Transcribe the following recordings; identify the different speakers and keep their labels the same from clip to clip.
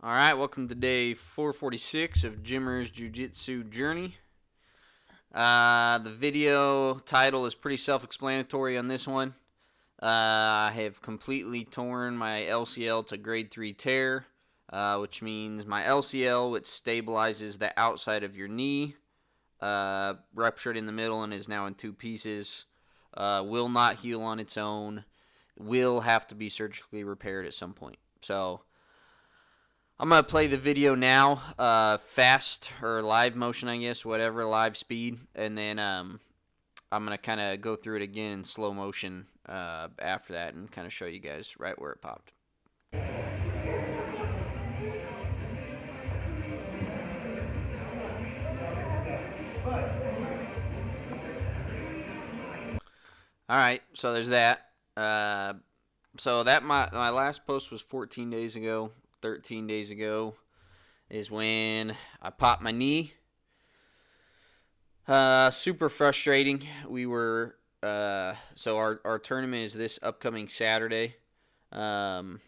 Speaker 1: All right, welcome to day 446 of Jimmer's Jiu-Jitsu Journey. The video title is pretty self-explanatory on this one. I have completely torn my LCL to grade 3 tear, which means my LCL, which stabilizes the outside of your knee, ruptured in the middle and is now in two pieces, will not heal on its own, will have to be surgically repaired at some point. So I'm going to play the video now, fast or live motion, I guess, whatever, live speed, and then I'm going to kind of go through it again in slow motion after that and kind of show you guys right where it popped. All right, so there's that. So that my last post was 14 days ago. 13 days ago is when I popped my knee. Super frustrating. We were so our tournament is this upcoming Saturday. So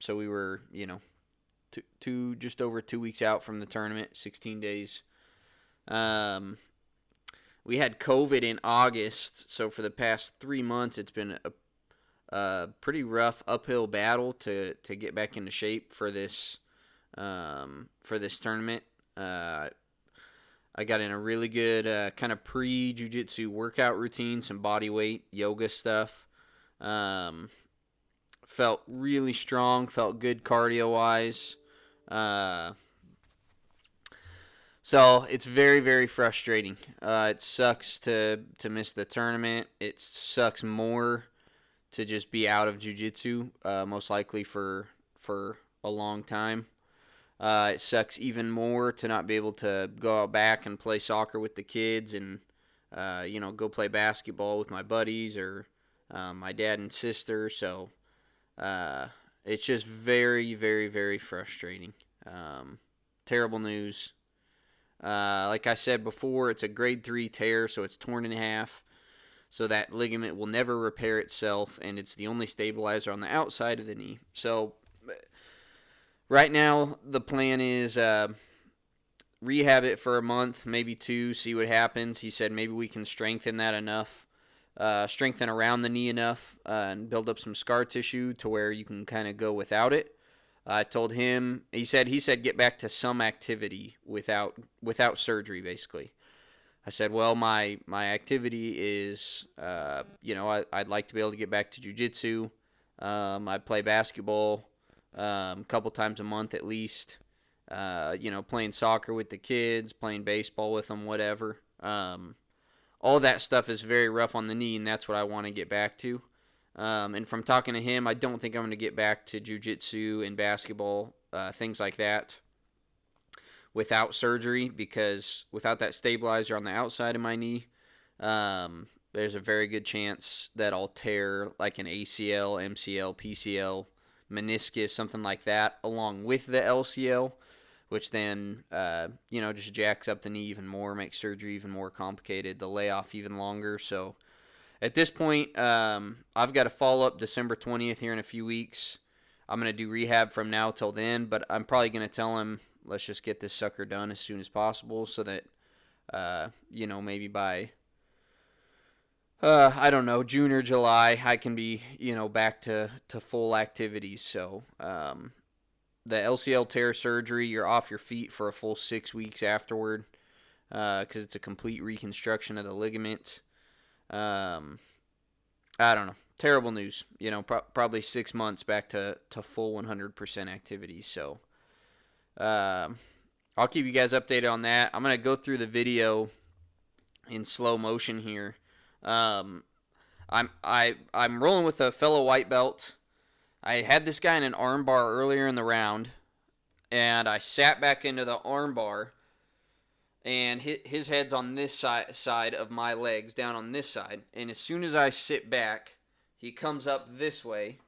Speaker 1: we were just over 2 weeks out from the tournament, 16 days. We had COVID in August, so for the past 3 months, it's been a pretty rough uphill battle to get back into shape for this tournament. I got in a really good kind of pre-jiu-jitsu workout routine, some body weight, yoga stuff. Felt really strong, felt good cardio-wise. So it's very, very frustrating. It sucks to miss the tournament. It sucks more to just be out of jiu-jitsu, most likely for a long time. It sucks even more to not be able to go out back and play soccer with the kids and, go play basketball with my buddies or my dad and sister. So it's just very, very, very frustrating. Terrible news. Like I said before, it's a grade 3 tear, so it's torn in half. So that ligament will never repair itself, and it's the only stabilizer on the outside of the knee. So right now, the plan is rehab it for a month, maybe two, see what happens. He said maybe we can strengthen that enough, strengthen around the knee enough, and build up some scar tissue to where you can kind of go without it. I told him, he said get back to some activity without surgery, basically. I said, well, my activity is, I'd like to be able to get back to jiu-jitsu. I play basketball a couple times a month at least. Playing soccer with the kids, playing baseball with them, whatever. All that stuff is very rough on the knee, and that's what I want to get back to. And from talking to him, I don't think I'm going to get back to jiu-jitsu and basketball, things like that, without surgery, because without that stabilizer on the outside of my knee, there's a very good chance that I'll tear like an ACL, MCL, PCL, meniscus, something like that, along with the LCL, which then, just jacks up the knee even more, makes surgery even more complicated, the layoff even longer. So at this point, I've got a follow-up December 20th here in a few weeks. I'm going to do rehab from now till then, but I'm probably going to tell him, let's just get this sucker done as soon as possible so that, maybe by, I don't know, June or July, I can be, back to full activities. So the LCL tear surgery, you're off your feet for a full 6 weeks afterward because it's a complete reconstruction of the ligament. I don't know. Terrible news. Probably 6 months back to full 100% activities. So I'll keep you guys updated on that. I'm going to go through the video in slow motion here. I'm rolling with a fellow white belt. I had this guy in an arm bar earlier in the round, and I sat back into the arm bar, and his head's on this side of my legs, down on this side. And as soon as I sit back, he comes up this way,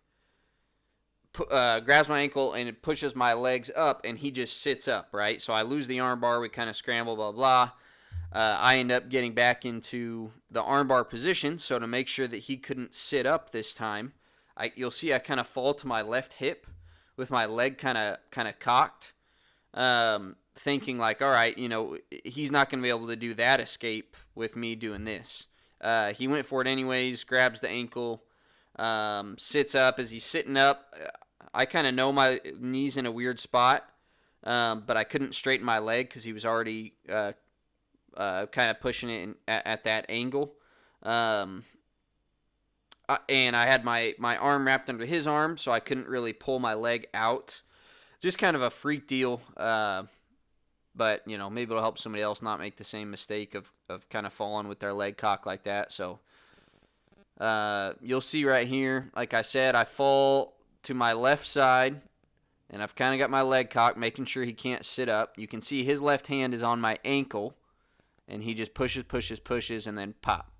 Speaker 1: grabs my ankle, and it pushes my legs up, and he just sits up, right? So I lose the arm bar. We kind of scramble, blah, blah. I end up getting back into the arm bar position, so to make sure that he couldn't sit up this time, you'll see I kind of fall to my left hip, with my leg kind of cocked, thinking like, all right, he's not going to be able to do that escape with me doing this. He went for it anyways, grabs the ankle, sits up. As he's sitting up, I kind of know my knee's in a weird spot, but I couldn't straighten my leg because he was already kind of pushing it at that angle. Um, and I had my arm wrapped under his arm, so I couldn't really pull my leg out. Just kind of a freak deal. But, maybe it'll help somebody else not make the same mistake of kind of falling with their leg cocked like that. So you'll see right here, like I said, I fall to my left side, and I've kind of got my leg cocked, making sure he can't sit up. You can see his left hand is on my ankle, and he just pushes, and then pop.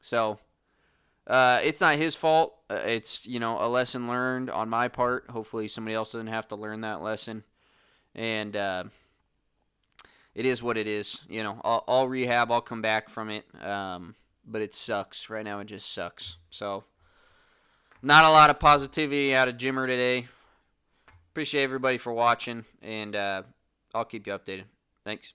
Speaker 1: So it's not his fault. It's, a lesson learned on my part. Hopefully somebody else doesn't have to learn that lesson. And it is what it is. I'll rehab. I'll come back from it. But it sucks. Right now it just sucks. So not a lot of positivity out of Jimmer today. Appreciate everybody for watching, and I'll keep you updated. Thanks.